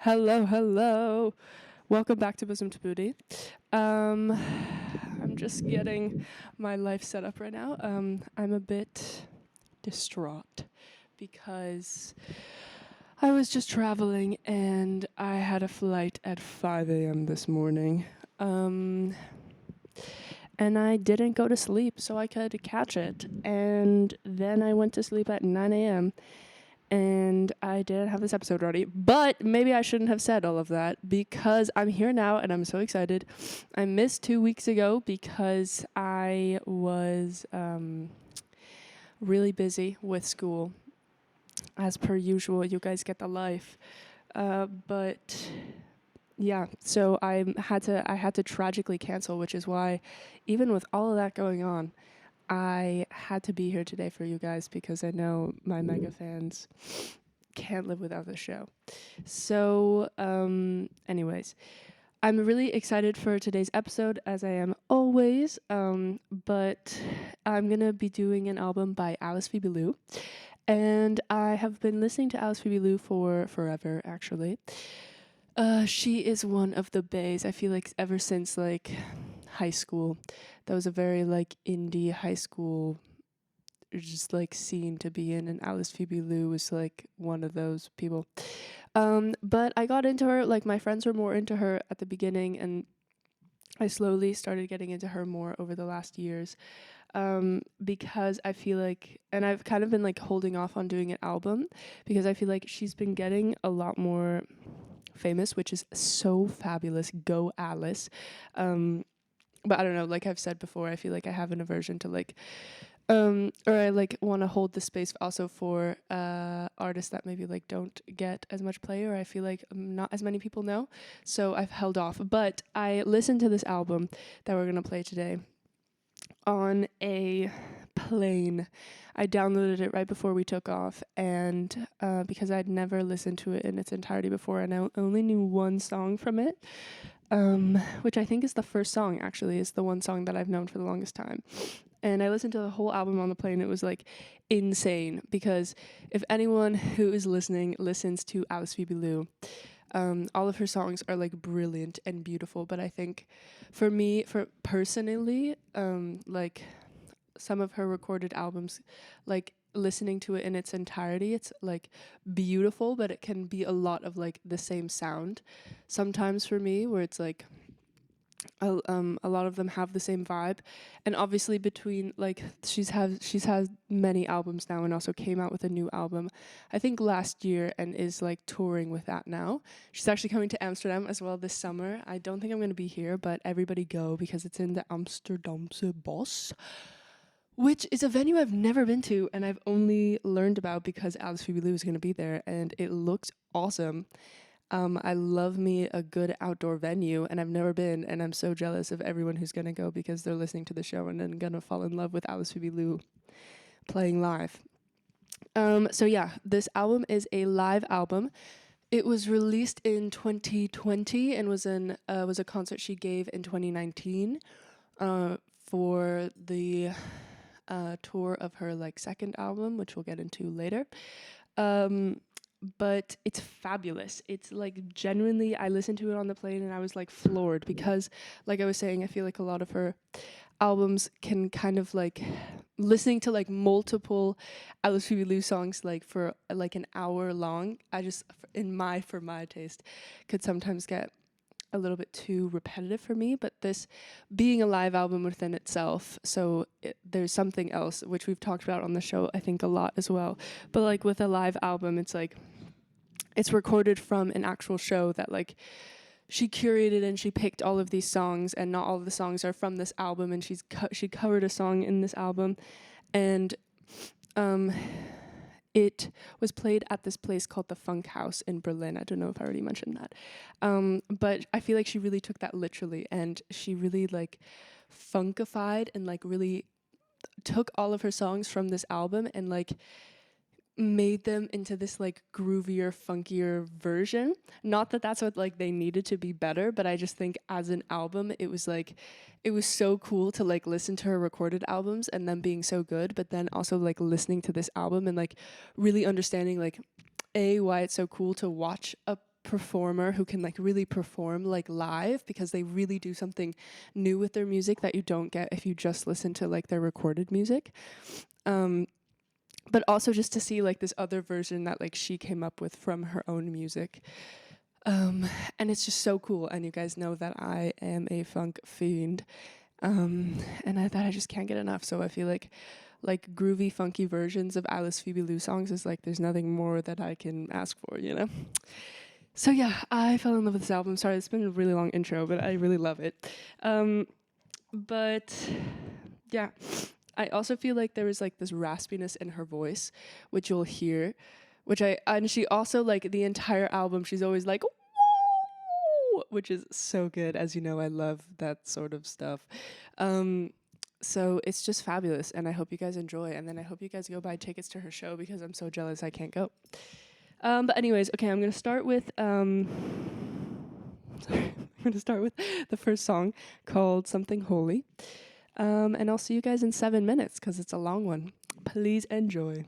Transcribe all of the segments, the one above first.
Hello, hello. Welcome back to Bosom to Booty. I'm just getting my life set up right now. I'm a bit distraught because I was just traveling and I had a flight at 5 a.m. this morning. And I didn't go to sleep so I could catch it. And then I went to sleep at 9 a.m. and I didn't have this episode ready. But maybe I shouldn't have said all of that because I'm here now and I'm so excited. I missed 2 weeks ago because I was really busy with school. As per usual, you guys get the life. But yeah, so I had to tragically cancel, which is why even with all of that going on, I had to be here today for you guys because I know my mega fans can't live without the show. So, anyways, I'm really excited for today's episode, as I am always. But I'm gonna be doing an album by Alice Phoebe Lou, and I have been listening to Alice Phoebe Lou for forever, actually. She is one of the baes. I feel like ever since like high school, that was a very like indie high school just like scene to be in, and Alice Phoebe Lou was like one of those people. But I got into her, like my friends were more into her at the beginning, and I slowly started getting into her more over the last years. Because I feel like, and I've kind of been like holding off on doing an album because I feel like she's been getting a lot more famous, which is so fabulous. Go Alice. But I don't know, like I've said before, I feel like I have an aversion to like or I like want to hold the space also for artists that maybe like don't get as much play, or I feel like not as many people know, so I've held off. But I listened to this album that we're gonna play today on a plane. I downloaded it right before we took off, and because I'd never listened to it in its entirety before, and I only knew one song from it, which I think is the first song, actually, is the one song that I've known for the longest time. And I listened to the whole album on the plane. It was like insane because if anyone who is listening listens to Alice Phoebe Lou, all of her songs are like brilliant and beautiful. But I think for me, for personally, like some of her recorded albums, like listening to it in its entirety, it's like beautiful, but it can be a lot of like the same sound sometimes for me, where it's like a lot of them have the same vibe. And obviously between like she's had many albums now and also came out with a new album I think last year and is like touring with that now. She's actually coming to Amsterdam as well this summer. I don't think I'm going to be here, but everybody go because it's in the Amsterdamse Bos, which is a venue I've never been to and I've only learned about because Alice Phoebe Lou is going to be there, and it looks awesome. I love me a good outdoor venue, and I've never been, and I'm so jealous of everyone who's gonna go because they're listening to the show and then gonna fall in love with Alice Phoebe Lou playing live. So yeah, this album is a live album. It was released in 2020 and was a concert she gave in 2019 for the tour of her like second album, which we'll get into later. But it's fabulous. It's like genuinely, I listened to it on the plane and I was like floored because, like I was saying, I feel like a lot of her albums can kind of like listening to like multiple Alice Phoebe Lou songs like for like an hour long. I just, for my taste, could sometimes get a little bit too repetitive for me, but this being a live album within itself, so there's something else which we've talked about on the show I think a lot as well, but like with a live album it's like it's recorded from an actual show that like she curated, and she picked all of these songs, and not all of the songs are from this album, and she covered a song in this album, and it was played at this place called the Funk House in Berlin. I don't know if I already mentioned that. But I feel like she really took that literally, and she really like funkified and like really took all of her songs from this album and like made them into this like groovier, funkier version. Not that that's what like they needed to be better, but I just think as an album it was so cool to like listen to her recorded albums and them being so good, but then also like listening to this album and like really understanding like why it's so cool to watch a performer who can like really perform like live, because they really do something new with their music that you don't get if you just listen to like their recorded music. But also just to see like this other version that like she came up with from her own music. And it's just so cool. And you guys know that I am a funk fiend. And that I just can't get enough. So I feel like groovy, funky versions of Alice Phoebe Lou songs is like there's nothing more that I can ask for, you know? So yeah, I fell in love with this album. Sorry, it's been a really long intro, but I really love it. But yeah, I also feel like there was like this raspiness in her voice, which you'll hear, and she also like the entire album, she's always like, woo, which is so good. As you know, I love that sort of stuff. So it's just fabulous, and I hope you guys enjoy, and then I hope you guys go buy tickets to her show because I'm so jealous I can't go. But anyways, okay, I'm gonna start with sorry, I'm gonna start with the first song called Something Holy. And I'll see you guys in 7 minutes because it's a long one. Please enjoy.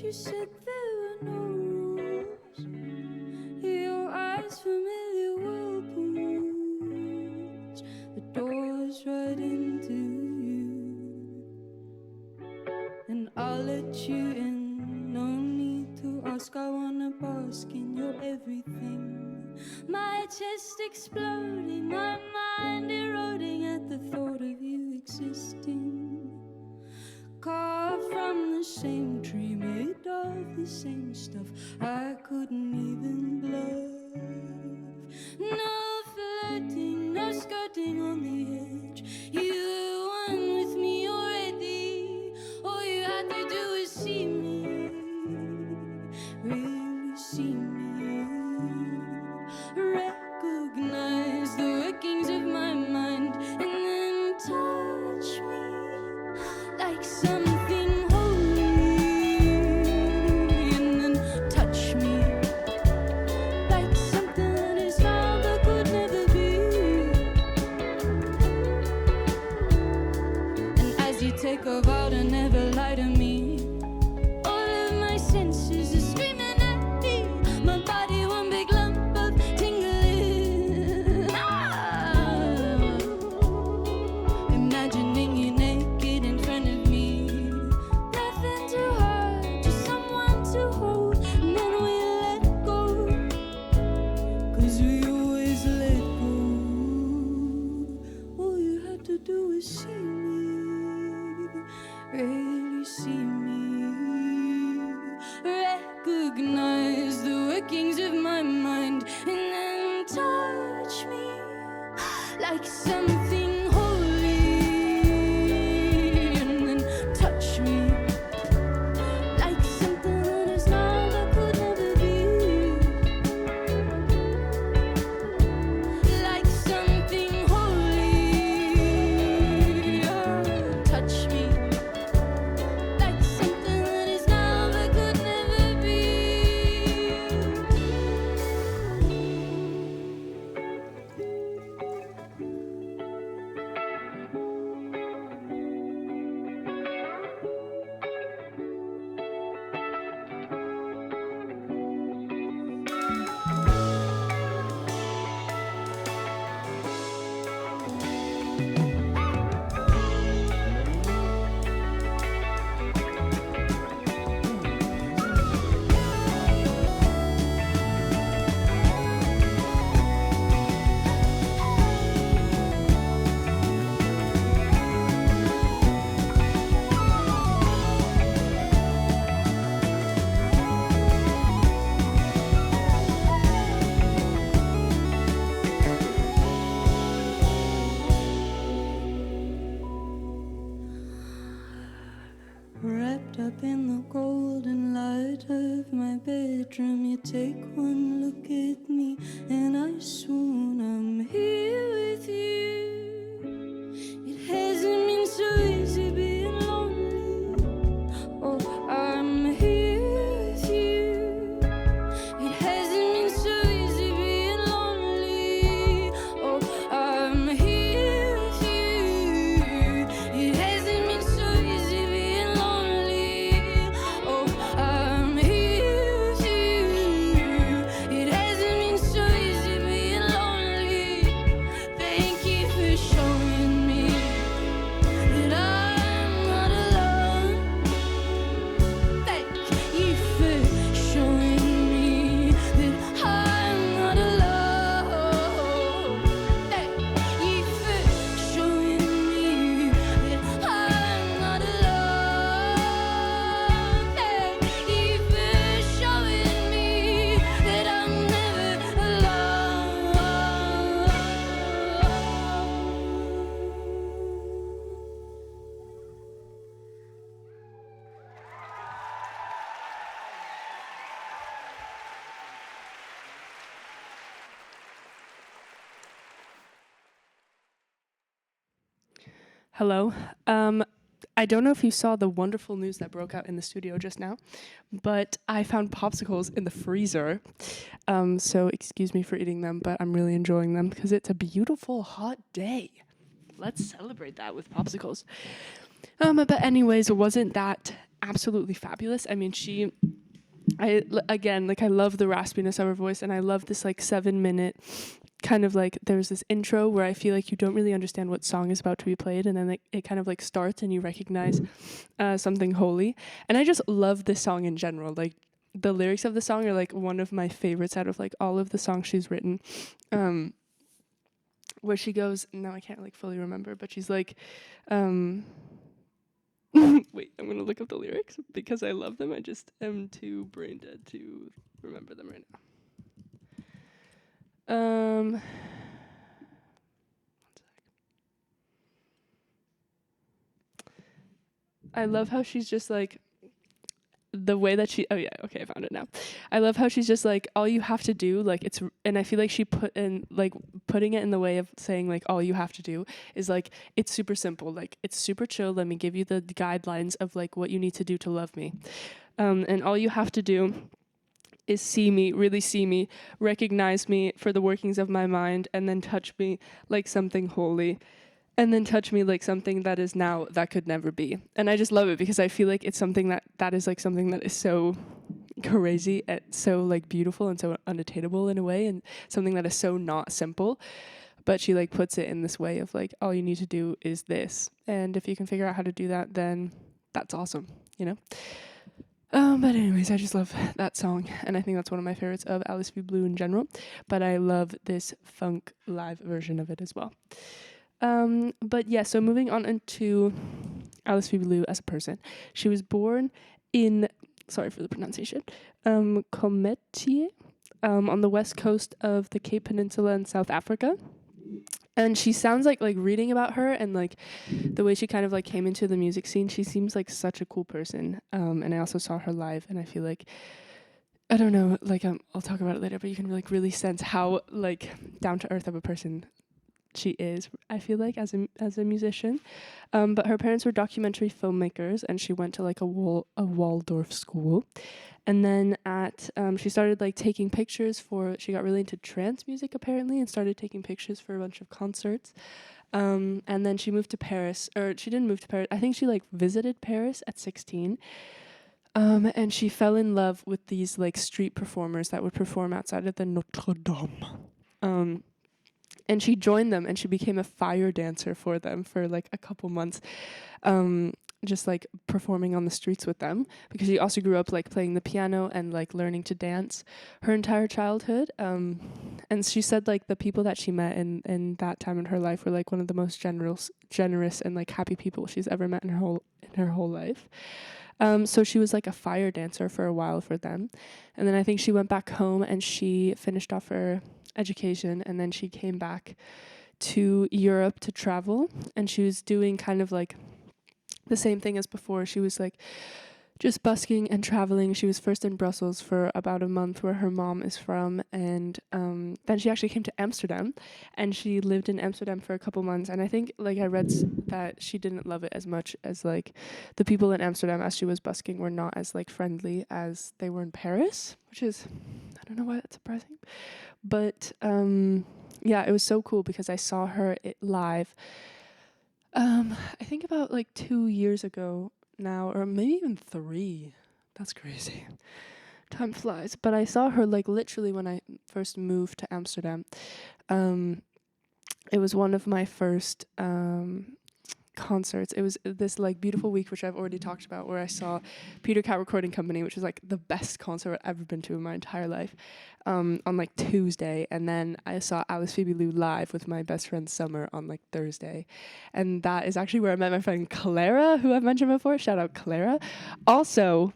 You said there were no rules. Your eyes familiar whirlpools. The door's right into you, and I'll let you in. No need to ask. I wanna bask in your everything. My chest exploding, my mind eroding at the thought of you existing. Carved from the same tree, made of the same stuff I couldn't even bluff. No flirting, no skirting on the edge. You were one with me already. All you had to do is see me, really see me. Recognize the workings of my mind, and then touch me like something holy, and then touch me in the golden light of my bedroom. You take one look at me and I swoon. I'm here with you. It hasn't been so easy being lonely. Oh, I'm here with you. It hasn't been so easy being lonely. Oh, I'm here with you. It hasn't been so easy being lonely. Oh, I'm here with you. It hasn't been so easy being lonely. Thank you for showing me that I'm not alone. Thank you for showing me that I'm not alone. Thank you for showing me that I'm not alone. Thank you for showing me that I'm never alone. Hello. I don't know if you saw the wonderful news that broke out in the studio just now, but I found popsicles in the freezer. So excuse me for eating them, but I'm really enjoying them because it's a beautiful hot day. Let's celebrate that with popsicles. But anyways, wasn't that absolutely fabulous? I mean, I love the raspiness of her voice, and I love this like 7-minute kind of like, there's this intro where I feel like you don't really understand what song is about to be played, and then it kind of like starts and you recognize something holy. And I just love this song in general. Like the lyrics of the song are like one of my favorites out of like all of the songs she's written. Where she goes, now I can't like fully remember, but she's like, wait, I'm gonna look up the lyrics because I love them. I just am too brain dead to remember them right now. One sec. I love how she's just like, the way that she, oh yeah, okay, I found it now. I love how she's just like, all you have to do, like it's, and I feel like she put in, like putting it in the way of saying like, all you have to do is like, it's super simple, like it's super chill. Let me give you the guidelines of like what you need to do to love me. And all you have to do is see me, really see me, recognize me for the workings of my mind, and then touch me like something holy. And then touch me like something that is now that could never be. And I just love it because I feel like it's something that is like something that is so crazy and so like beautiful and so unattainable in a way, and something that is so not simple. But she like puts it in this way of like, all you need to do is this. And if you can figure out how to do that, then that's awesome, you know? But anyways, I just love that song, and I think that's one of my favorites of Alice V. Blue in general. But I love this funk live version of it as well. But yeah, so moving on into Alice V. Blue as a person. She was born in, sorry for the pronunciation, Kometje, on the west coast of the Cape Peninsula in South Africa. And she sounds like reading about her and like the way she kind of like came into the music scene, she seems like such a cool person. And I also saw her live, and I feel like, I don't know, like I'll talk about it later, but you can like really sense how like down to earth of a person she is, I feel like, as a musician. But her parents were documentary filmmakers, and she went to like a Waldorf school. And then she started like taking pictures she got really into trance music apparently, and started taking pictures for a bunch of concerts. And then she moved to Paris, or she didn't move to Paris. I think she like visited Paris at 16. And she fell in love with these like street performers that would perform outside of the Notre Dame. And she joined them, and she became a fire dancer for them for like a couple months, just like performing on the streets with them, because she also grew up like playing the piano and like learning to dance her entire childhood. And she said like the people that she met in that time in her life were like one of the most generous and like happy people she's ever met in her whole life. So she was like a fire dancer for a while for them. And then I think she went back home and she finished off her education, and then she came back to Europe to travel, and she was doing kind of like the same thing as before. She was like just busking and traveling. She was first in Brussels for about a month, where her mom is from, and then she actually came to Amsterdam, and she lived in Amsterdam for a couple months. And I think, like, I read that she didn't love it as much, as like the people in Amsterdam as she was busking were not as like friendly as they were in Paris, which is, I don't know why that's surprising, but yeah, it was so cool because I saw her live. I think about like 2 years ago now, or maybe even 3. That's crazy. Time flies. But I saw her like literally when I first moved to Amsterdam. It was one of my first concerts. It was this like beautiful week, which I've already talked about, where I saw Peter Cat Recording Company, which was like the best concert I've ever been to in my entire life, on like Tuesday. And then I saw Alice Phoebe Lou live with my best friend Summer on like Thursday. And that is actually where I met my friend Clara, who I've mentioned before. Shout out Clara. Also,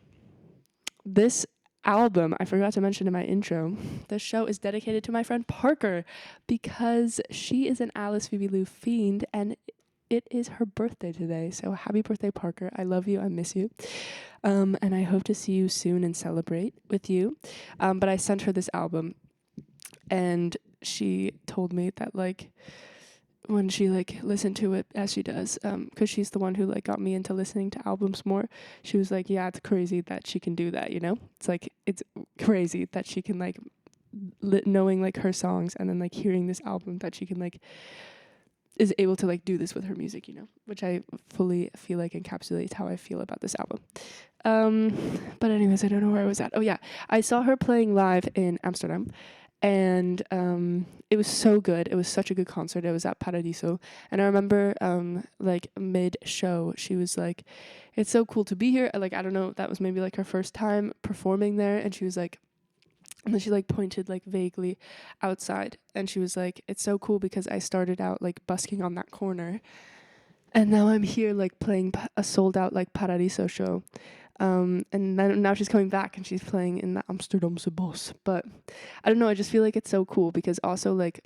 this album, I forgot to mention in my intro, this show is dedicated to my friend Parker, because she is an Alice Phoebe Lou fiend, and it is her birthday today. So happy birthday, Parker. I love you. I miss you. And I hope to see you soon and celebrate with you. But I sent her this album, and she told me that, like, when she like listened to it, as she does, because she's the one who like got me into listening to albums more, she was like, yeah, it's crazy that she can do that, you know? It's like, it's crazy that she can like knowing like her songs, and then like hearing this album, that she can like is able to like do this with her music, you know, which I fully feel like encapsulates how I feel about this album. But anyways, I don't know where I was at. Oh yeah, I saw her playing live in Amsterdam, and it was so good. It was such a good concert. It was at Paradiso, and I remember like mid show, she was like, "It's so cool to be here." Like, I don't know, that was maybe like her first time performing there, and she was like, and then she like pointed like vaguely outside, and she was like, "It's so cool because I started out like busking on that corner, and now I'm here like playing a sold out like Paradiso show." And then now she's coming back and she's playing in the Amsterdamse Bos. But I don't know, I just feel like it's so cool because also like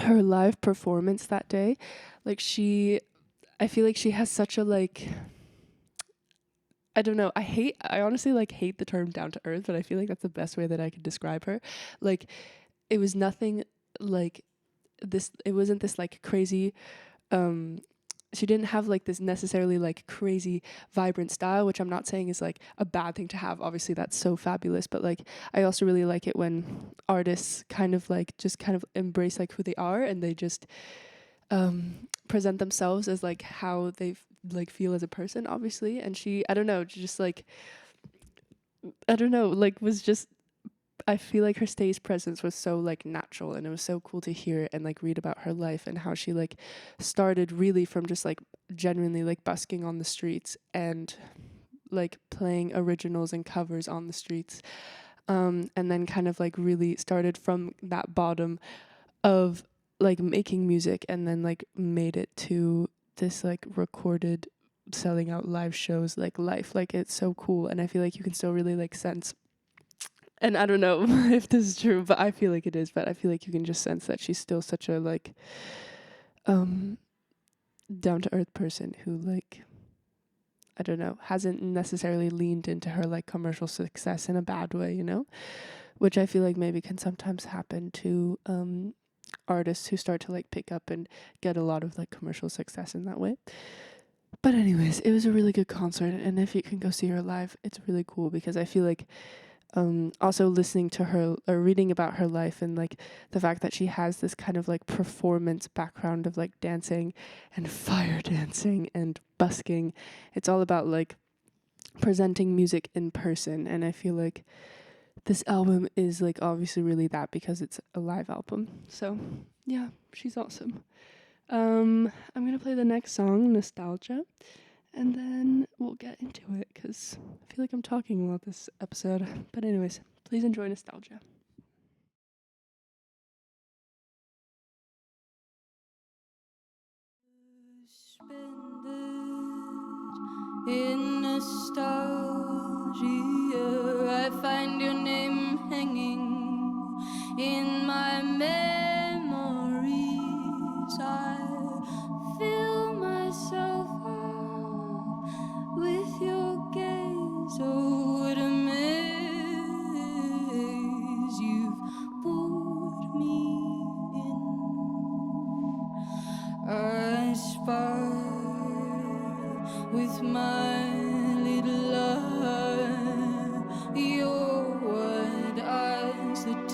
her live performance that day, like I feel like she has such a like, I don't know. I honestly like hate the term down to earth, but I feel like that's the best way that I could describe her. Like, it was nothing like this. It wasn't this like crazy, she didn't have like this necessarily like crazy vibrant style, which I'm not saying is like a bad thing to have. Obviously that's so fabulous, but like I also really like it when artists kind of like just kind of embrace like who they are, and they just present themselves as like how they like feel as a person, obviously. And she, I don't know, just like, I don't know, like was just, I feel like her stage presence was so like natural, and it was so cool to hear and like read about her life and how she like started really from just like genuinely like busking on the streets and like playing originals and covers on the streets, and then kind of like really started from that bottom of like making music, and then like made it to this like recorded selling out live shows like life. Like, it's so cool, and I feel like you can still really like sense, and I don't know if this is true, but I feel like it is, but I feel like you can just sense that she's still such a like down to earth person who like, I don't know, hasn't necessarily leaned into her like commercial success in a bad way, you know, which I feel like maybe can sometimes happen to artists who start to like pick up and get a lot of like commercial success in that way. But anyways, it was a really good concert, and if you can go see her live, it's really cool, because I feel like also listening to her or reading about her life, and like the fact that she has this kind of like performance background of like dancing and fire dancing and busking. It's all about like presenting music in person, and I feel like this album is like obviously really that, because it's a live album. So yeah, she's awesome. I'm gonna play the next song, Nostalgia, and then we'll get into it, because I feel like I'm talking a lot this episode. But anyways, please enjoy Nostalgia. Suspended in nostalgia, I find your name hanging in my memories. I fill myself up with your gaze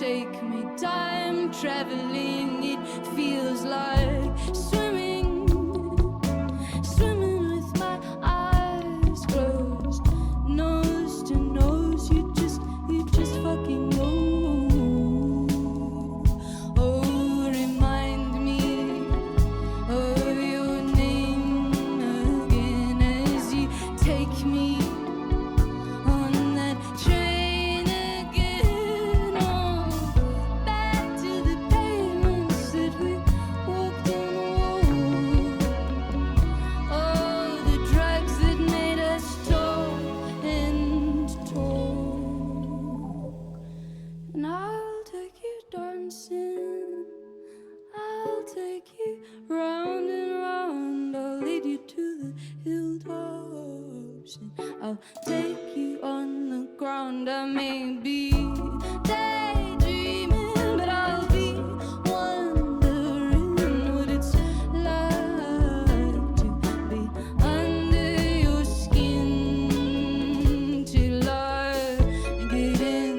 take me. Time traveling, it feels like swimming, swimming with my eyes closed, nose to nose. You just fucking know. Oh, remind me of your name again as you take me on that train again. Oh, back to the pavements that we walked on. Oh, the drugs that made us talk and talk. And I'll take you dancing, I'll take you round and round. I'll lead you to the hilltops, and I'll take you on the ground. I may be daydreaming, but I'll be wondering what it's like to be under your skin till I get in,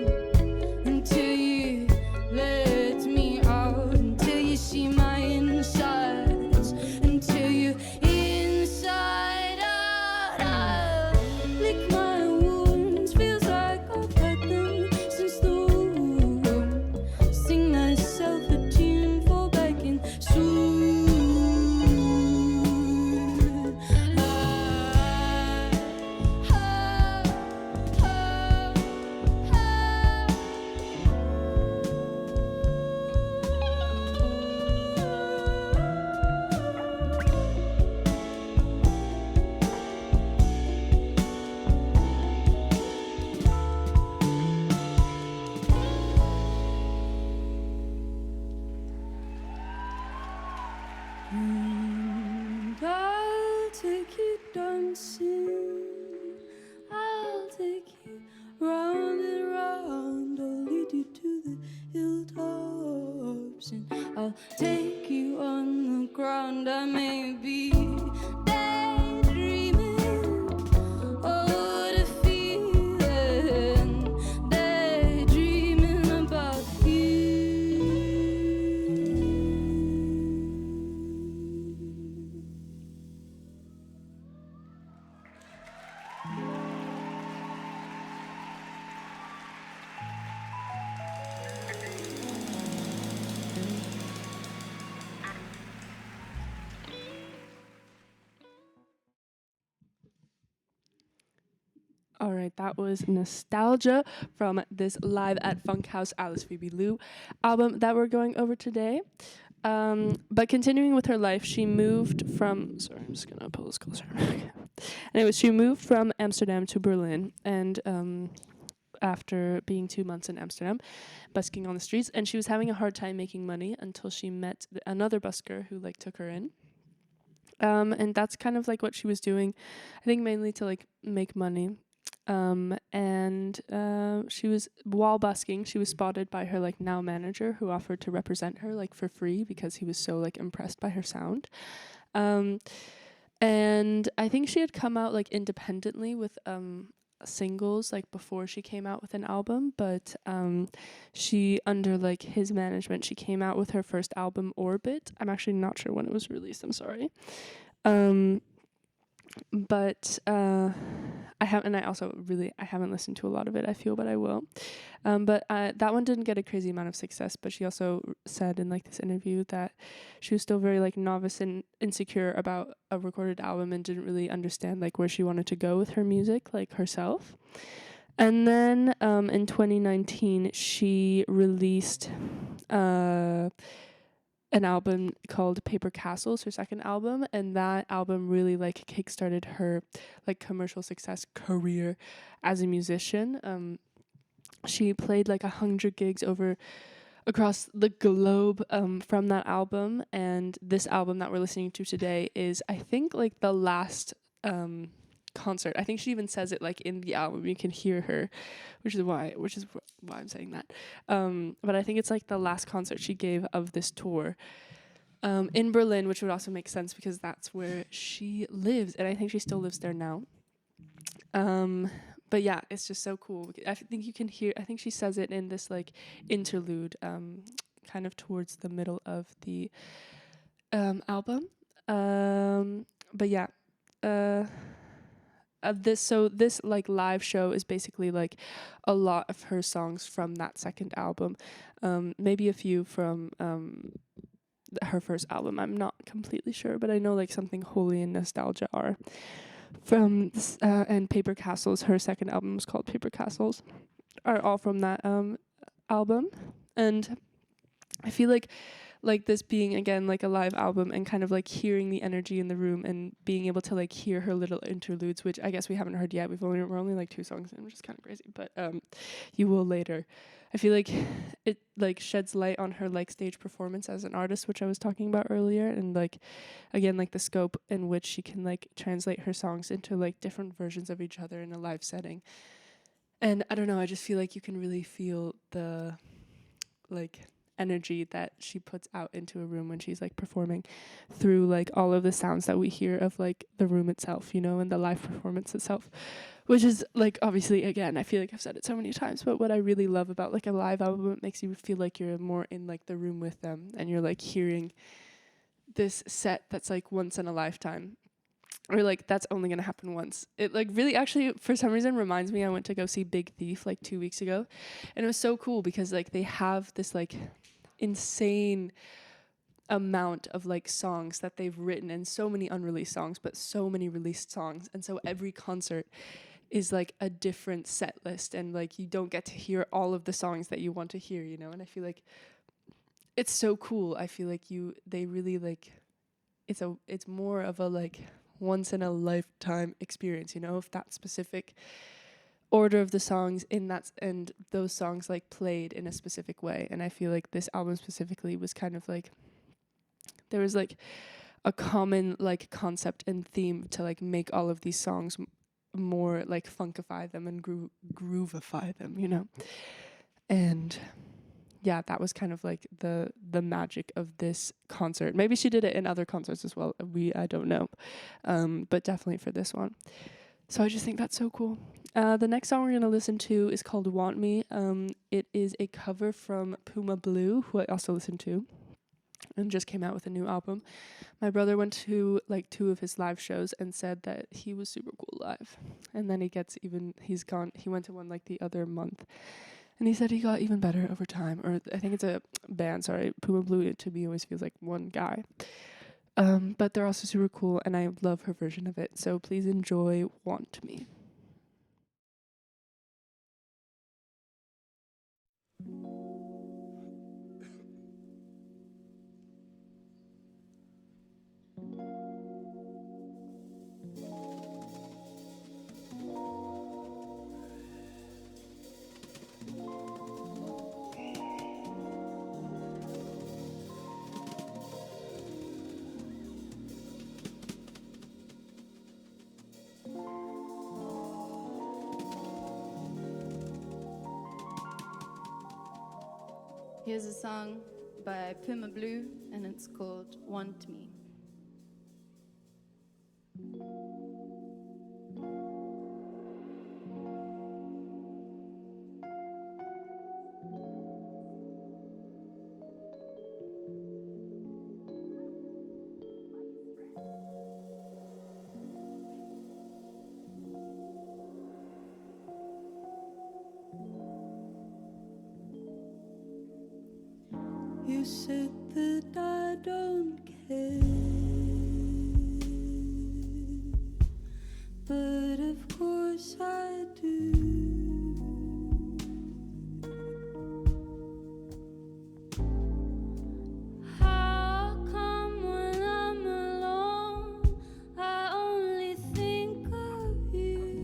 until you let me out, until you see my insides, until you inside out. I'll lick my wounds, feels like I've had them since the womb. Sing myself a tune, fall back and swoon. And I'll take you dancing, I'll take you round and round. I'll lead you to the hilltops, and I'll take you on the ground. I may be daydreaming, oh, what a feeling, daydreaming about you. All right, that was Nostalgia from this Live at Funkhouse Alice Phoebe Lou album that we're going over today. But continuing with her life, she moved from... Sorry, I'm just going to pull this closer. Anyways, she moved from Amsterdam to Berlin, and after being 2 months in Amsterdam, busking on the streets, and she was having a hard time making money until she met another busker who took her in. And that's kind of what she was doing, I think mainly to make money. And she was, while busking, she was spotted by her now manager, who offered to represent her for free because he was so impressed by her sound. And I think she had come out independently with singles before she came out with an album, but she, under his management, she came out with her first album, Orbit. I'm actually not sure when it was released, I'm sorry. But I haven't listened to a lot of it, I feel, but I will. But that one didn't get a crazy amount of success, but she also said in this interview that she was still very novice and insecure about a recorded album and didn't really understand where she wanted to go with her music herself. And then in 2019 she released an album called Paper Castles, her second album, and that album really kickstarted her commercial success career as a musician. She played 100 gigs across the globe from that album, and this album that we're listening to today is, I think, the last concert. I think she even says it in the album. You can hear her, which is why I'm saying that. But I think it's the last concert she gave of this tour in Berlin, which would also make sense because that's where she lives, and I think she still lives there now. But yeah, it's just so cool. I think you can hear, I think she says it in this like interlude, kind of towards the middle of the album. But yeah, this like live show is basically like a lot of her songs from that second album, maybe a few from her first album. I'm not completely sure, but I know like something Holy and Nostalgia are from and Paper Castles. Her second album was called Paper Castles. Are all from that album, and I feel like this being again like a live album and kind of like hearing the energy in the room and being able to like hear her little interludes, which I guess we haven't heard yet. We're only like 2 songs in, which is kind of crazy, but you will later. I feel like it like sheds light on her like stage performance as an artist, which I was talking about earlier, and like again like the scope in which she can like translate her songs into like different versions of each other in a live setting. And I don't know, I just feel like you can really feel the like energy that she puts out into a room when she's like performing through like all of the sounds that we hear of like the room itself, you know, and the live performance itself, which is like obviously again I feel like I've said it so many times, but what I really love about like a live album, it makes you feel like you're more in like the room with them and you're like hearing this set that's like once in a lifetime, or like that's only gonna happen once. It like really actually for some reason reminds me, I went to go see Big Thief like 2 weeks ago, and it was so cool because like they have this like insane amount of like songs that they've written, and so many unreleased songs but so many released songs, and so every concert is like a different set list, and like you don't get to hear all of the songs that you want to hear, you know. And I feel like it's so cool. I feel like they really like it's more of a like once in a lifetime experience, you know, if that specific order of the songs in that and those songs like played in a specific way. And I feel like this album specifically was kind of like there was like a common like concept and theme to like make all of these songs more like funkify them and groovify them, you know. And yeah, that was kind of like the magic of this concert. Maybe she did it in other concerts as well. I don't know, but definitely for this one. So I just think that's so cool. The next song we're gonna listen to is called "Want Me." It is a cover from Puma Blue, who I also listened to, and just came out with a new album. My brother went to like 2 of his live shows and said that he was super cool live. And then he went to one like the other month. And he said he got even better over time. Or I think it's a band, sorry. Puma Blue to me always feels like one guy. But they're also super cool, and I love her version of it. So please enjoy Want Me. Here's a song by Puma Blue, and it's called Want Me. You said that I don't care, but of course I do. How come when I'm alone I only think of you?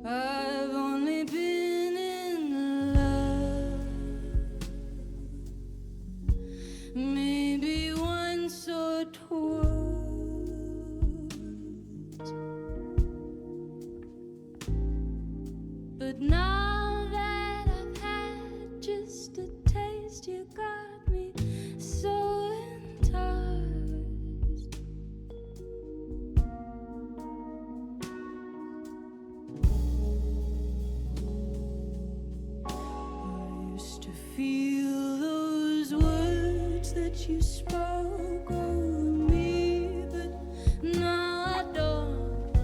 I've only been in love maybe once or twice. you spoke over me, but now I don't.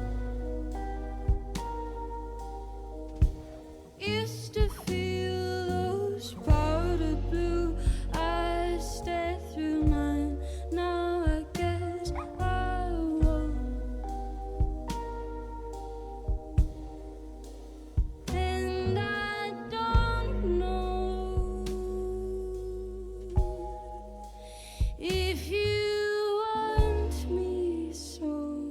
Used to feel those powder blue eyes stare through mine. Now I guess I won't. And I don't know if you want me so.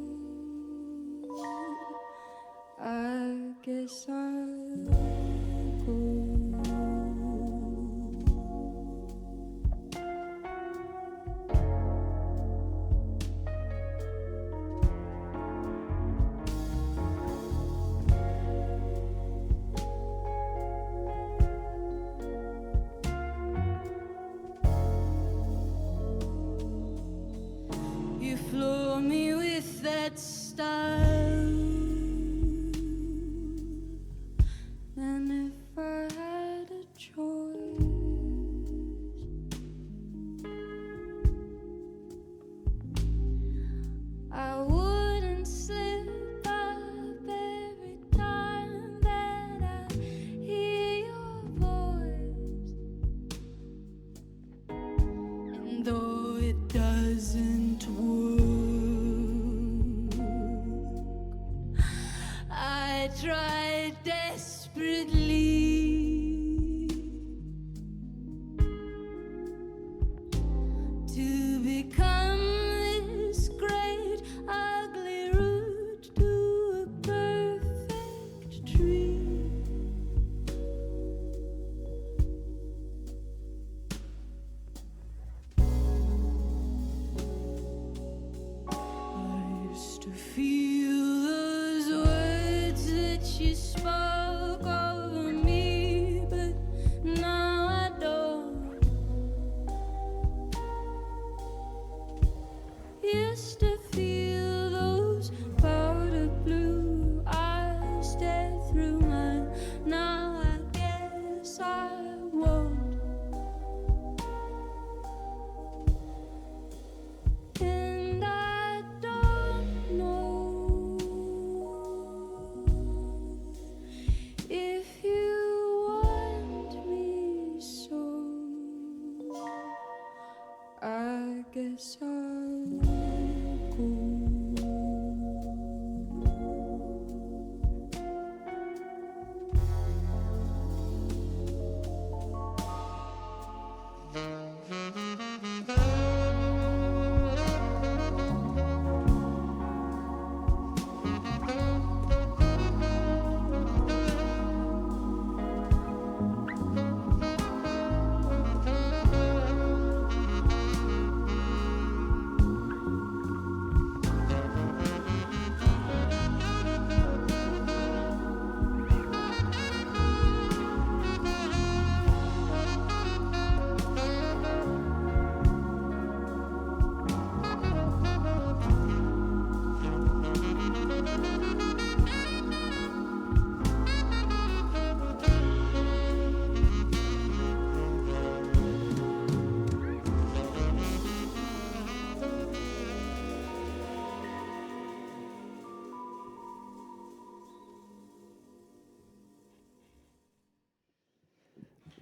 I guess I'll go. You floor me with that style. And if I had a choice, I wouldn't slip up every time that I hear your voice. And though it doesn't work, I try desperately to become this great ugly root to a perfect tree. I used to feel those words that you spoke over me, but now I don't. Used to feel those powder blue eyes stare through mine. Now I guess I won't. And I don't know if you want me so. I guess I'll go.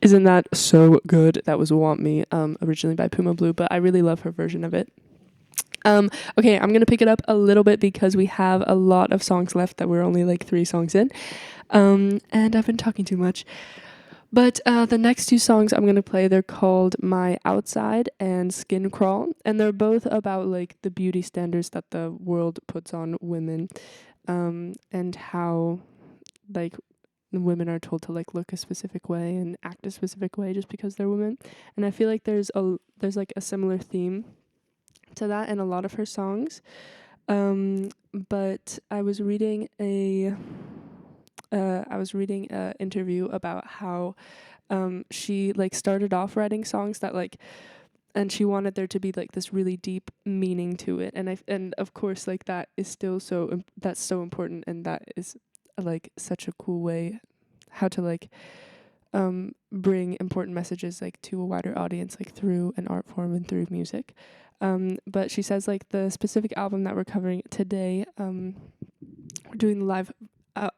Isn't that so good? That was Want Me, originally by Puma Blue, but I really love her version of it. Okay, I'm gonna pick it up a little bit because we have a lot of songs left that we're only like 3 songs in. And I've been talking too much. But the next 2 songs I'm gonna play, they're called My Outside and Skin Crawl, and they're both about like the beauty standards that the world puts on women, and how like women are told to like look a specific way and act a specific way just because they're women. And I feel like there's like a similar theme to that in a lot of her songs. But I was reading a interview about how she like started off writing songs that like, and she wanted there to be like this really deep meaning to it, and of course like that is still that's so important, and that is like such a cool way how to like bring important messages like to a wider audience, like through an art form and through music. But she says like the specific album that we're covering today, we're doing the live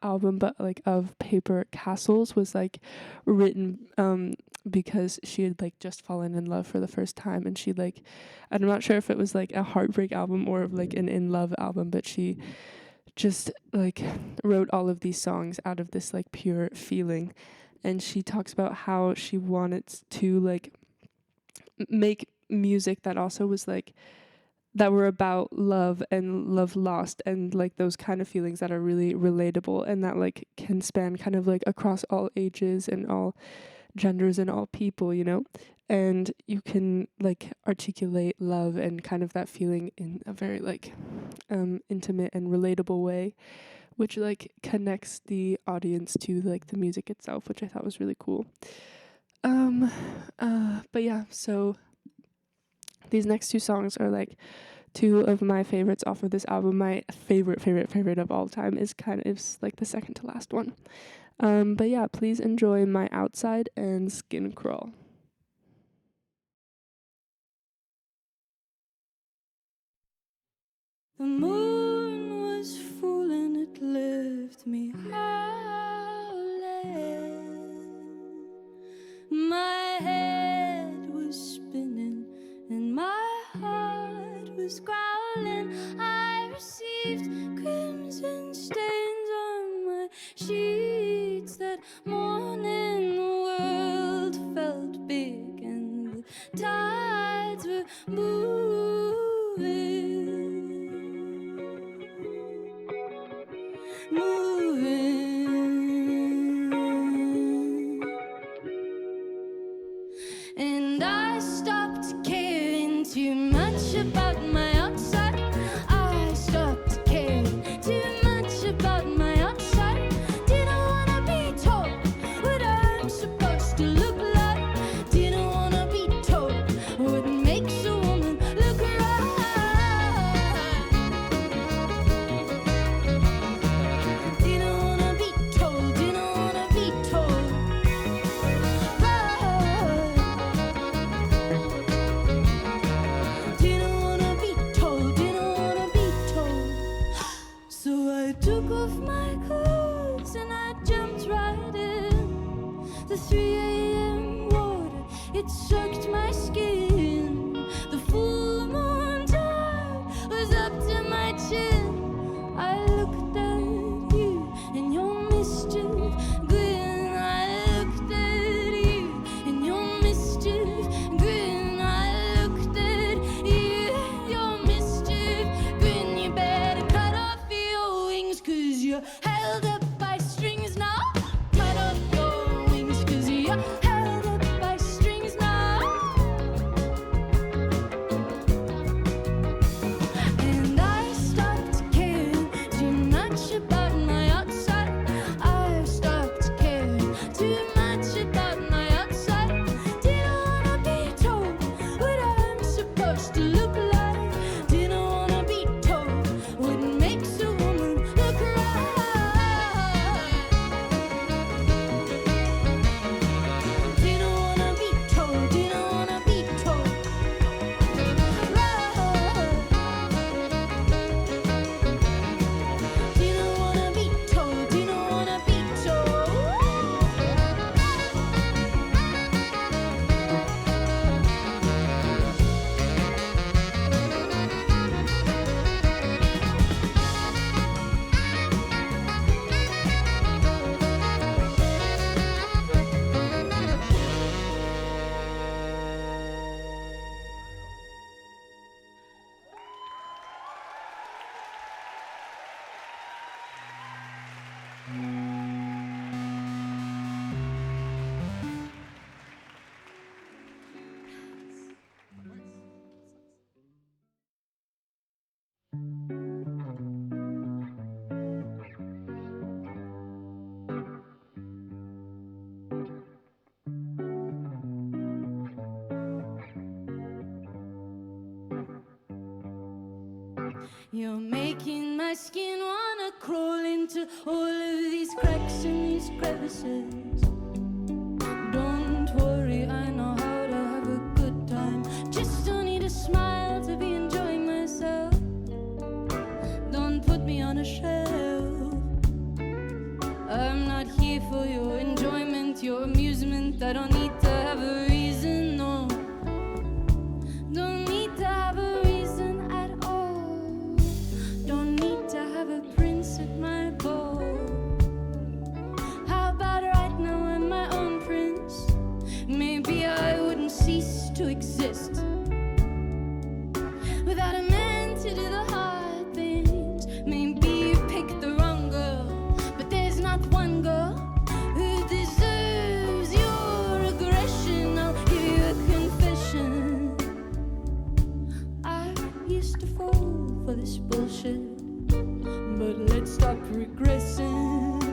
album, but like of Paper Castles, was like written because she had like just fallen in love for the first time, and she like, I'm not sure if it was like a heartbreak album or like an in love album, but she just like wrote all of these songs out of this like pure feeling. And she talks about how she wanted to like make music that also was like, that were about love and love lost and like those kind of feelings that are really relatable and that like can span kind of like across all ages and all genders and all people, you know? And you can like articulate love and kind of that feeling in a very like intimate and relatable way, which like connects the audience to like the music itself, which I thought was really cool. But yeah, so these next two songs are like two of my favorites off of this album. My favorite of all time is like the second to last one. But yeah, please enjoy My Outside and Skin Crawl. The moon was full and it left me howling. My head was spinning and my heart was growling. I received crimson stains on my sheets that morning. The world felt big and the tides were moving. And I stopped caring too much about my outside. I stopped caring too much about my outside. Didn't wanna be told what I'm supposed to look like. Didn't wanna be told what makes a woman look right. Didn't wanna be told, didn't wanna be told. Didn't wanna be told, didn't wanna be told. So I took off my clothes and I jumped right in. The 3 a.m. water, it soaked my skin. The full moon tide was up to my chin. I looked at you and your mischief grin. I looked at you and your mischief grin. I looked at you and your mischief grin. You better cut off your wings 'cause you're held up by strings now. Cut off your wings 'cause you're held up by strings now. And I stopped caring too much about my outside. I stopped caring too much about my outside. Didn't wanna be told what I'm supposed to look like. Didn't wanna be told what makes a woman look right. Didn't wanna be told, didn't wanna be told. Right. Didn't wanna be told, didn't wanna be told. You're making my skin wanna crawl into all of these cracks and these crevices. I don't need to have a reason, no. Don't need to have a reason at all. Don't need to have a prince at my ball. How about right now I'm my own prince? Maybe I wouldn't cease to exist without a man to do the hard things. Maybe you picked the wrong girl, but there's not one girl who deserves your aggression. I'll give you a confession. I used to fall for this bullshit, but let's stop regressing.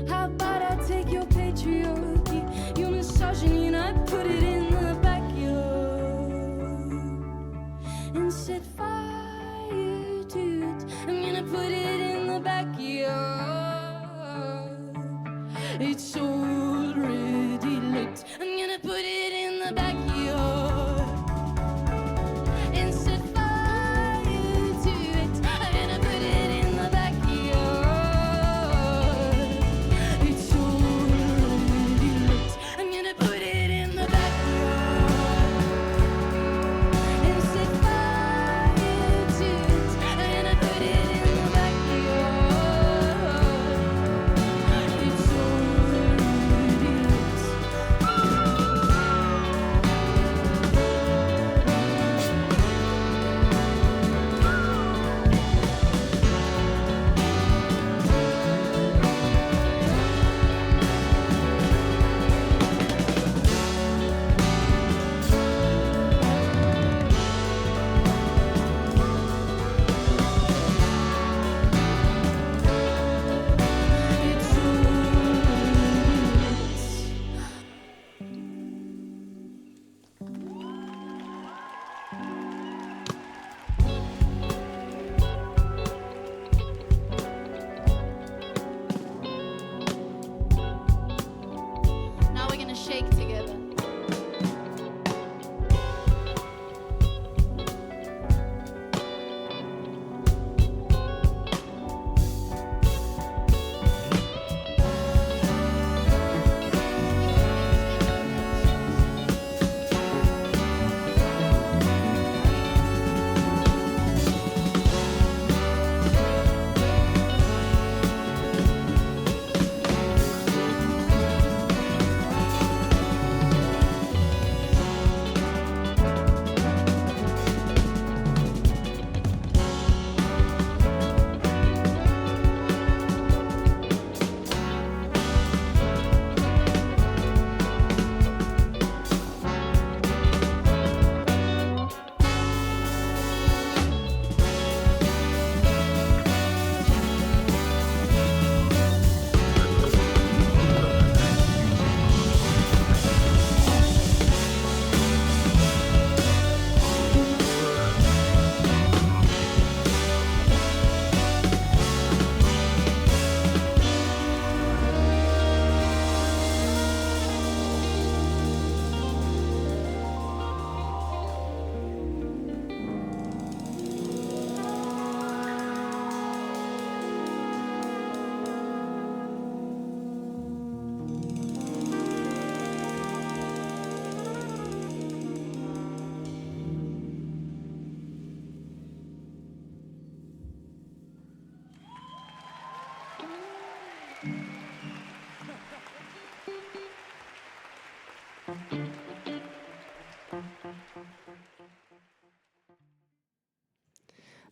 How about I take your patriarchy, your misogyny, and I put it in the backyard and set fire to it. I'm gonna put it in the backyard. It's already lit. I'm gonna put it in the backyard and set fire to it. I'm gonna put it in the backyard. It's already lit. I'm gonna put it in the backyard and set fire to it. I'm gonna put it in the backyard. It's already lit. It's now we're gonna shake together.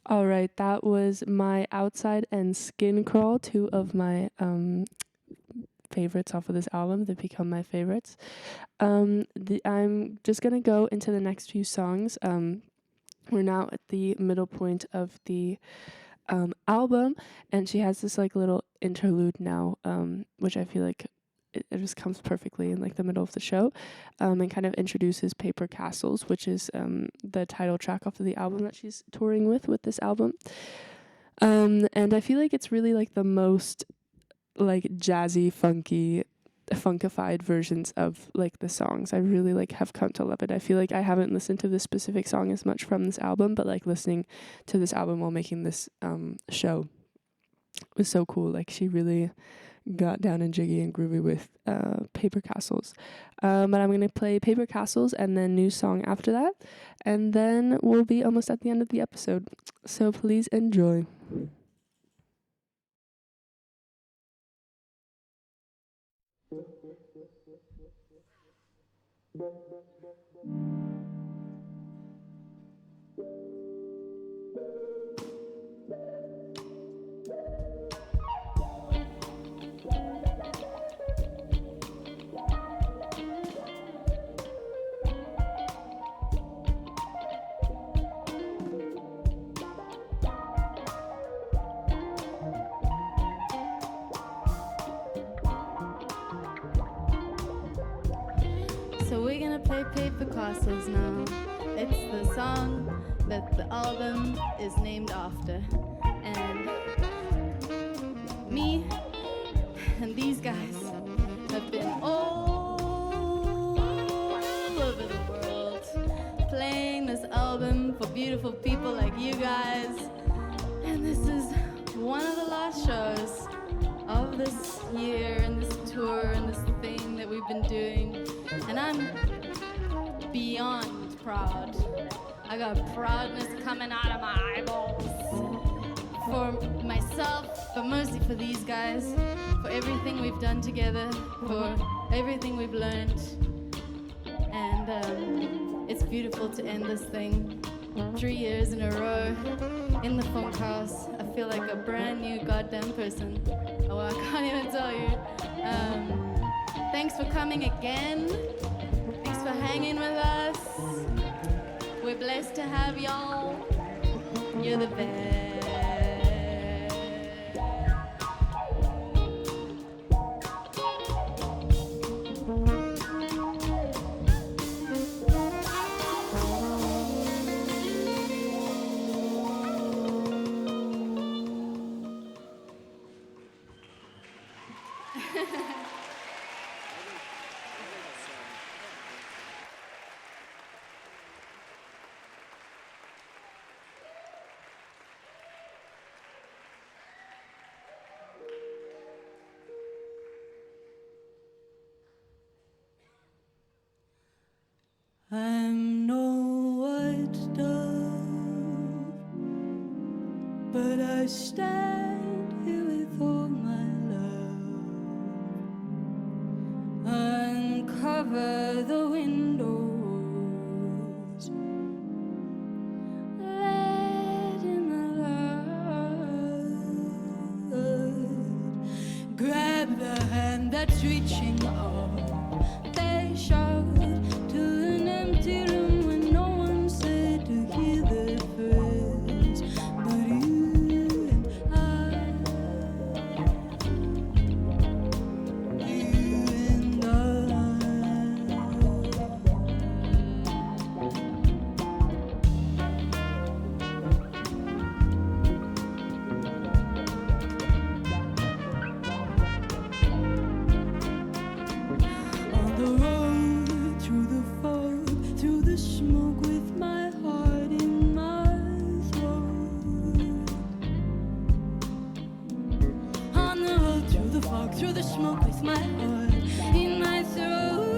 All right, that was My Outside and Skin Crawl, two of my favorites off of this album that become my favorites. I'm just gonna go into the next few songs. We're now at the middle point of the album, and she has this like little interlude now, which I feel like it just comes perfectly in like the middle of the show, and kind of introduces Paper Castles, which is the title track off of the album that she's touring with this album. And I feel like it's really like the most like jazzy, funky, funkified versions of like the songs. I really like have come to love it. I feel like I haven't listened to this specific song as much from this album, but like listening to this album while making this show was so cool. Like she really got down and jiggy and groovy with Paper Castles. But I'm going to play Paper Castles and then new song after that. And then we'll be almost at the end of the episode. So please enjoy. So we're gonna play Paper Castles now. It's the song that the album is named after. And me and these guys have been all over the world playing this album for beautiful people like you guys. And this is one of the last shows of this year and this tour and this thing that we've been doing. And I'm beyond proud. I got proudness coming out of my eyeballs for myself, but mostly for these guys, for everything we've done together, for everything we've learned. And it's beautiful to end this thing 3 years in a row in the funk house. I feel like a brand new goddamn person. Oh, I can't even tell you. Thanks for coming again. Thanks for hanging with us. We're blessed to have y'all. You're the best. I'm no white dove, but I stand here with all my love. Uncover the windows, let in the light. Grab the hand that's reaching up. They shout to an empty room when no one said to hear their praise, but you and I, you and I. On the road, through the fog, through the smoke, with my heart in my throat. On the road, through the fog, through the smoke, with my heart in my throat.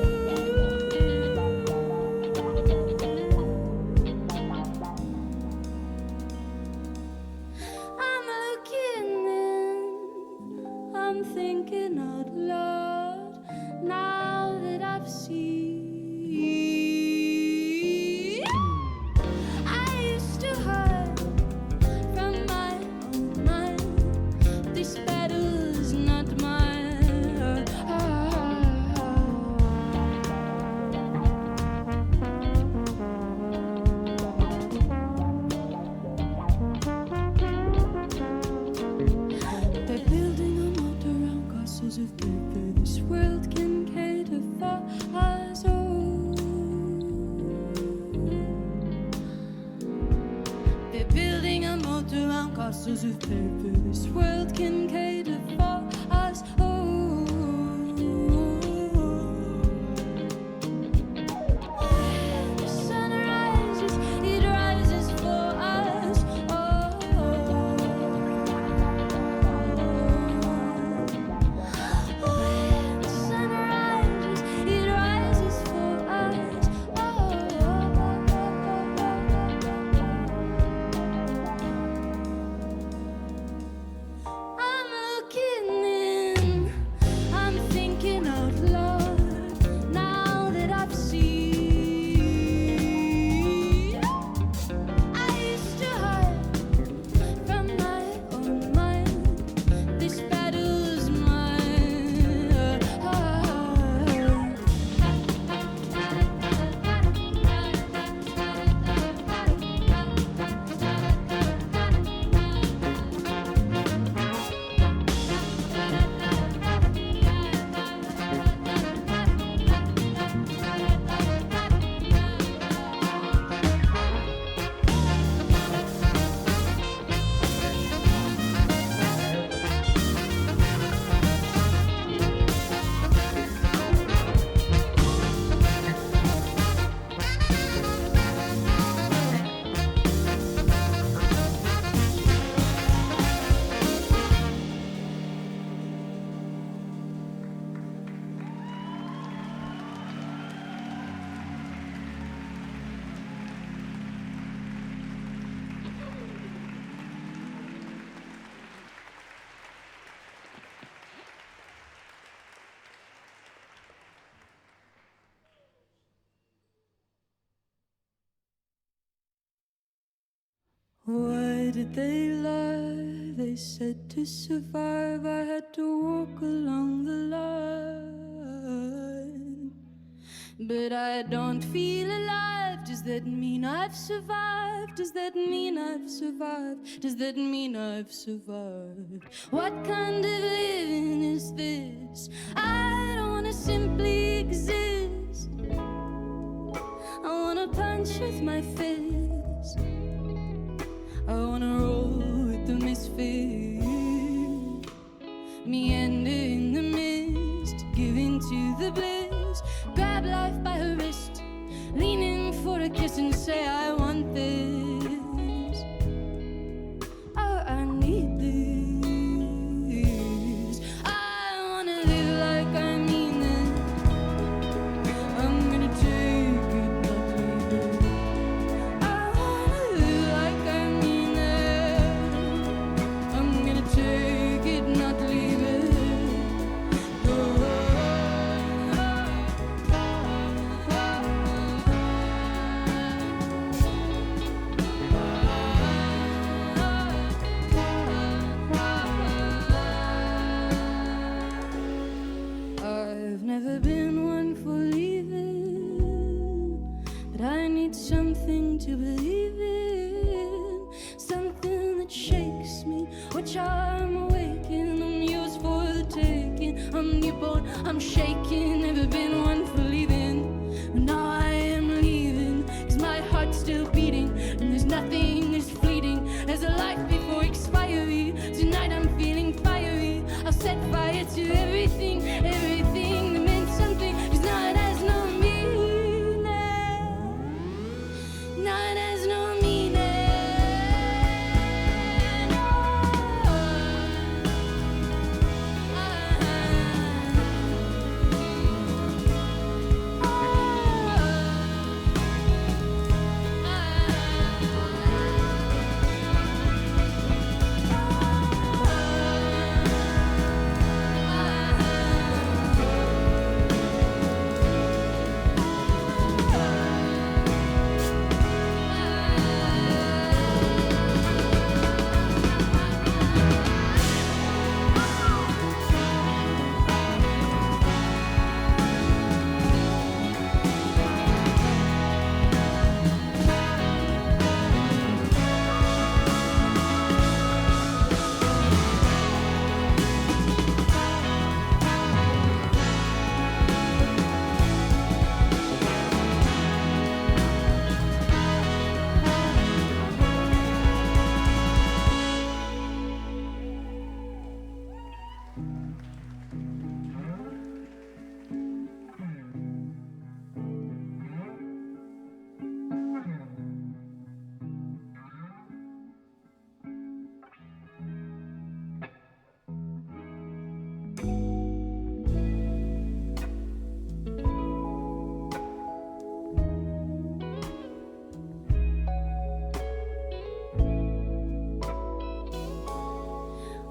I'm looking in, I'm thinking out loud, now that I've seen. I used to hide from my own mind. This battle's not mine. They're building a moat around castles of paper. This world can cater for us all. They're building a moat around castles of paper. This world can cater for us all. When the sun rises, it rises for us all. Why did they lie? They said to survive I had to walk along the line. But I don't feel alive. Does that mean I've survived? Does that mean I've survived? Does that mean I've survived? What kind of living is this? I don't wanna simply exist. I wanna punch with my fist. I wanna roll with the misfit, meander in the mist, give into the bliss, grab life by her wrist, lean in for a kiss and say I want this, oh I need this, I wanna live like I mean it, I'm gonna take it, not leave it, I wanna live like I mean it, I'm gonna take it, not leave it. I've never been one for leaving, but I need something to believe in, something that shakes me, which I'm awakened, I'm yours for the taking, I'm newborn, I'm shaking, never been one for leaving, but now I am leaving, cause my heart's still beating, and there's nothing that's fleeting, there's a life before expiry, tonight I'm feeling fiery, I'll set fire to everything, everything that meant something, cause now it has no meaning, now it has no meaning,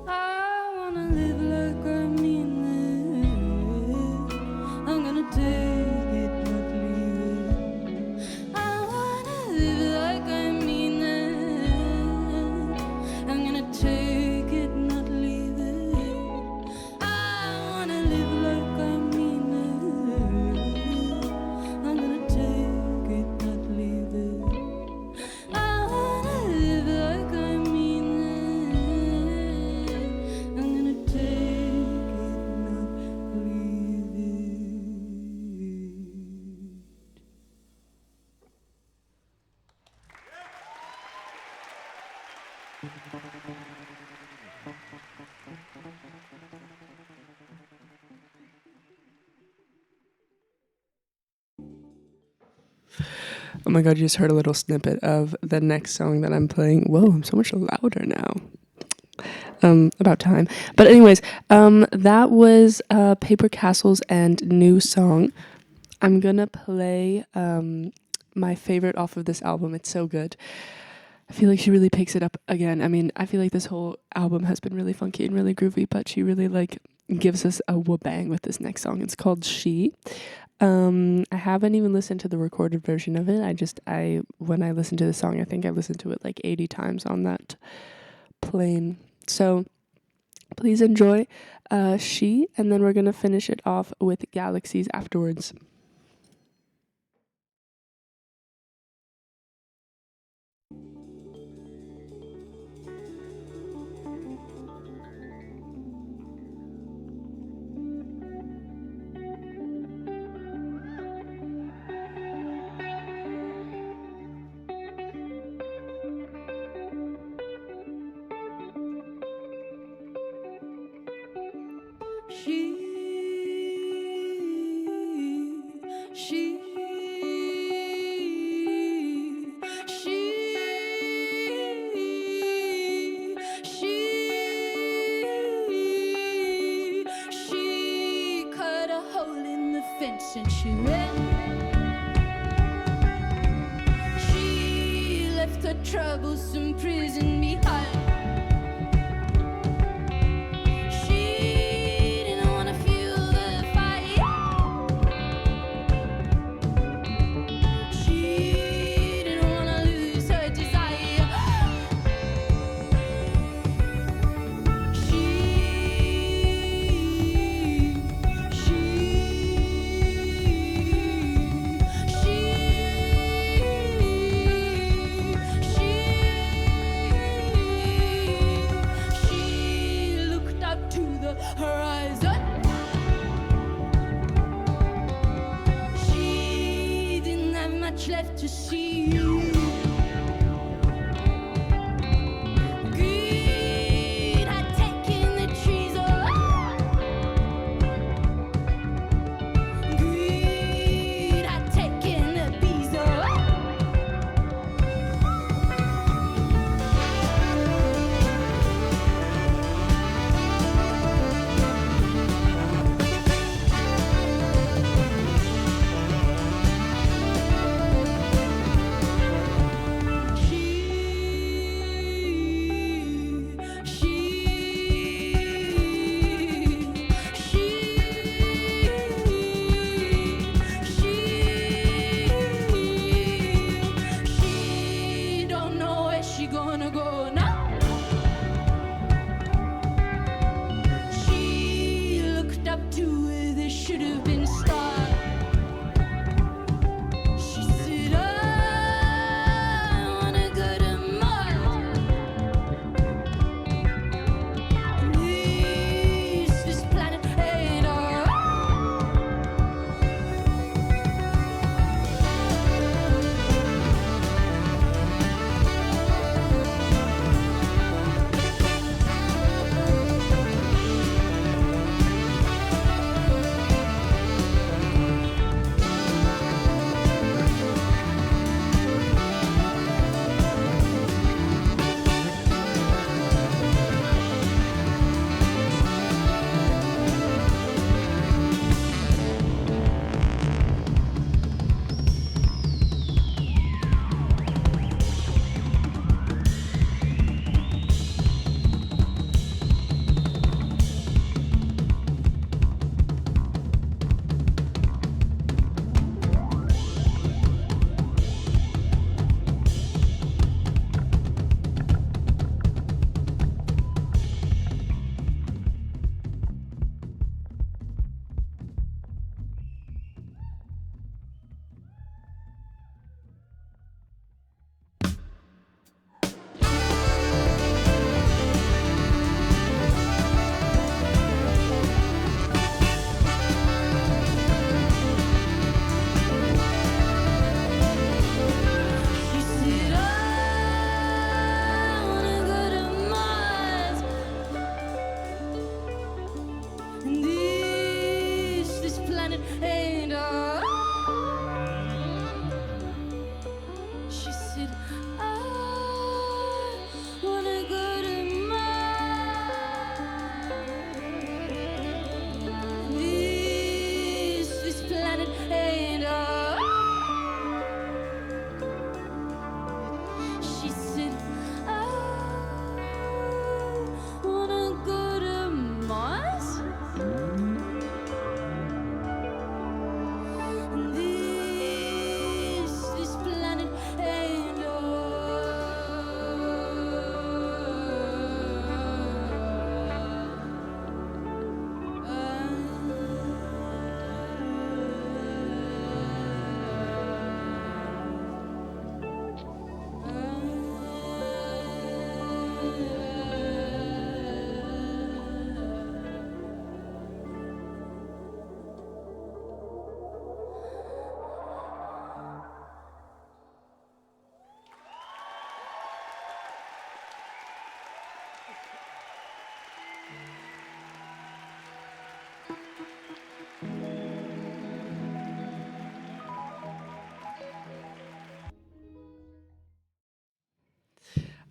I wanna live like I mean it, I'm gonna take it, not leave it, I wanna live like I mean it, I'm gonna take it, not leave it, I wanna live like I mean it, I'm gonna take it, not leave it, I wanna live like I mean it, I'm gonna take it, not leave it. Oh my god, you just heard a little snippet of the next song that I'm playing. Whoa, I'm so much louder now. About time. But anyways, that was Paper Castles and new song. I'm gonna play my favorite off of this album. It's so good. I feel like she really picks it up again. I mean, I feel like this whole album has been really funky and really groovy, but she really like gives us a wha-bang with this next song. It's called She. I haven't even listened to the recorded version of it. When I listen to the song, I think I listened to it like 80 times on that plane. So please enjoy She, and then we're gonna finish it off with Galaxies afterwards. She cut a hole in the fence and she ran. She left her troublesome prison behind. She didn't wanna feel the fire. She didn't wanna lose her desire. She looked up to the horizon. She didn't have much left to see. Greed had taken the trees away. Greed had taken the bees away.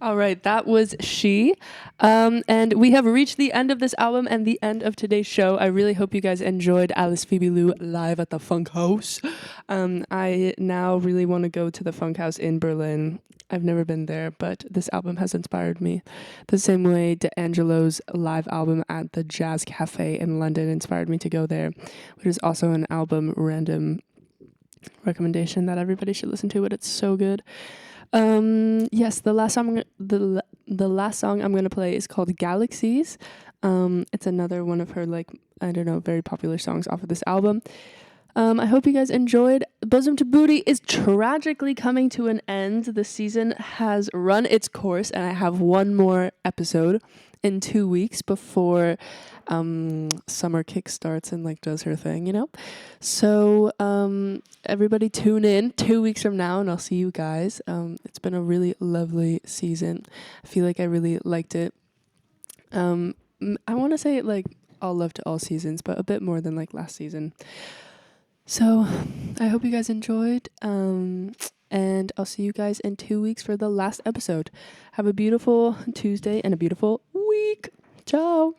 All right, that was She. And we have reached the end of this album and the end of today's show. I really hope you guys enjoyed Alice Phoebe Lou live at the Funk House. I now really want to go to the Funk House in Berlin. I've never been there, but this album has inspired me. The same way D'Angelo's live album at the Jazz Cafe in London inspired me to go there, which is also an album random recommendation that everybody should listen to, but it's so good. Yes, the last song I'm gonna play is called Galaxies. It's another one of her, like, I don't know, very popular songs off of this album. I hope you guys enjoyed. Bosom to Booty is tragically coming to an end. The season has run its course, and I have one more episode in 2 weeks before summer kick starts and like does her thing, you know? So everybody tune in 2 weeks from now and I'll see you guys. It's been a really lovely season. I feel like I really liked it. I want to say like all love to all seasons, but a bit more than like last season. So I hope you guys enjoyed. And I'll see you guys in 2 weeks for the last episode. Have a beautiful Tuesday and a beautiful week. Ciao.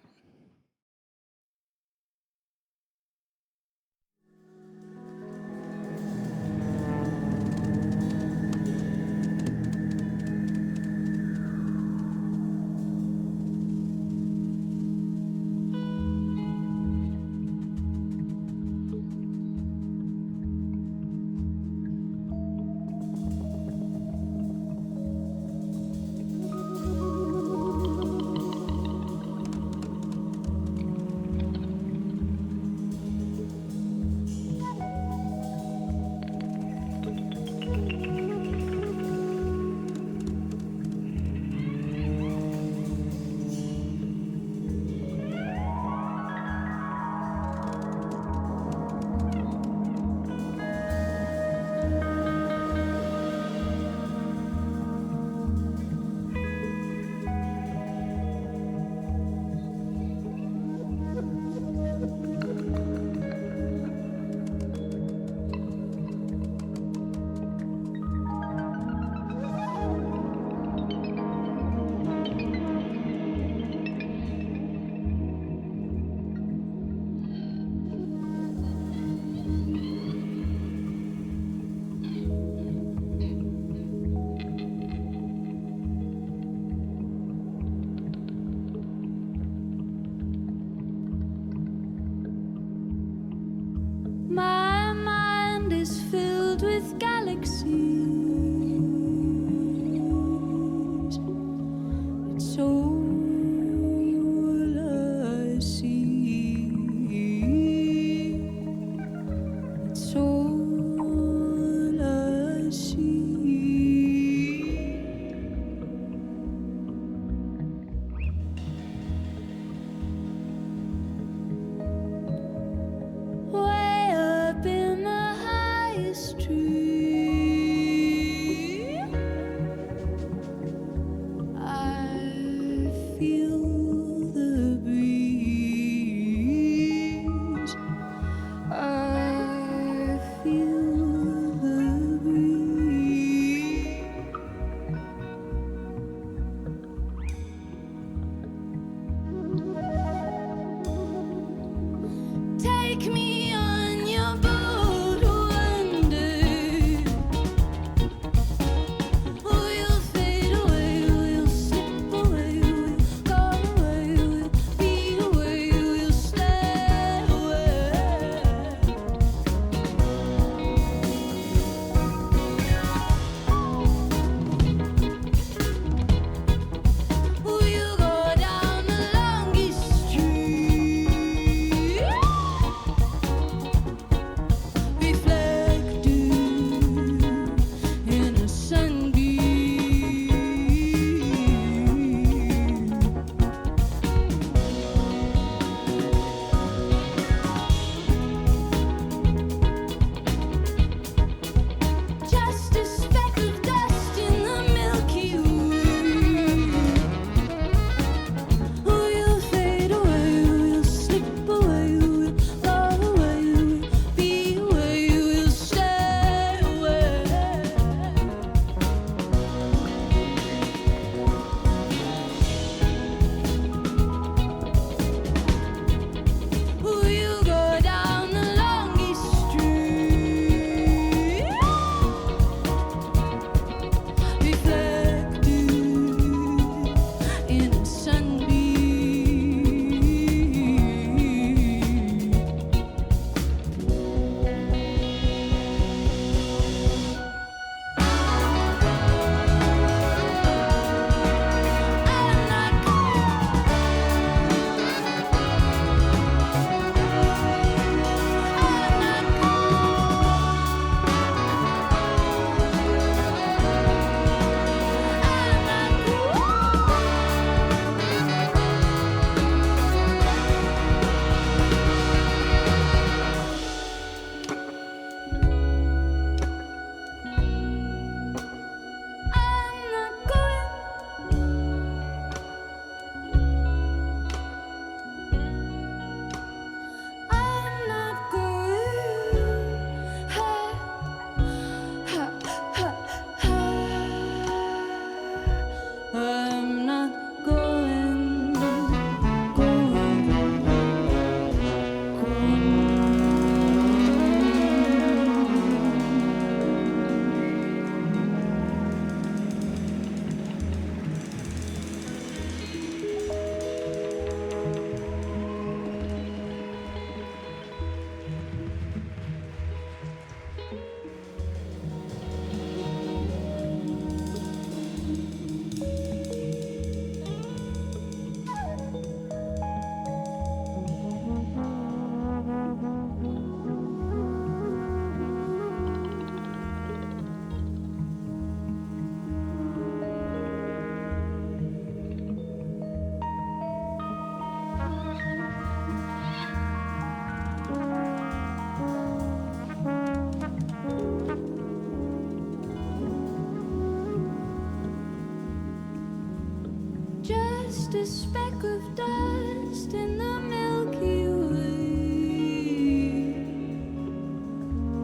a speck of dust in the Milky Way.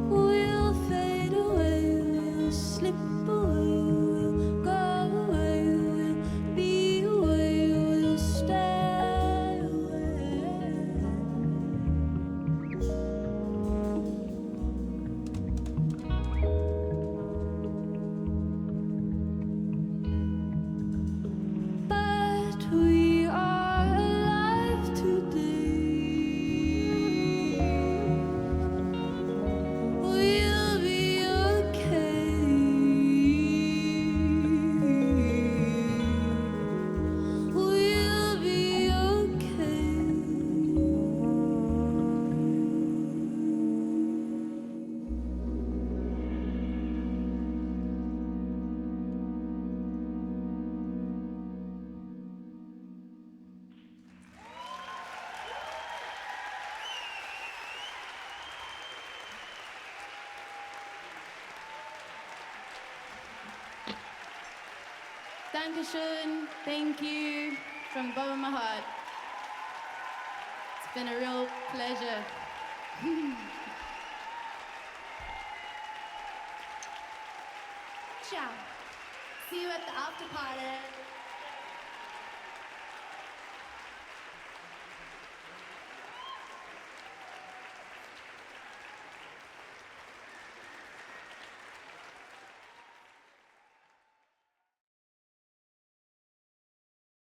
We'll fade away, we'll slip away, we'll go away, we'll be away, we'll stay away. But we are alive today. We'll be okay. We'll be okay. Dankeschön, thank you from the bottom of my heart. It's been a real pleasure. Ciao. See you at the after party.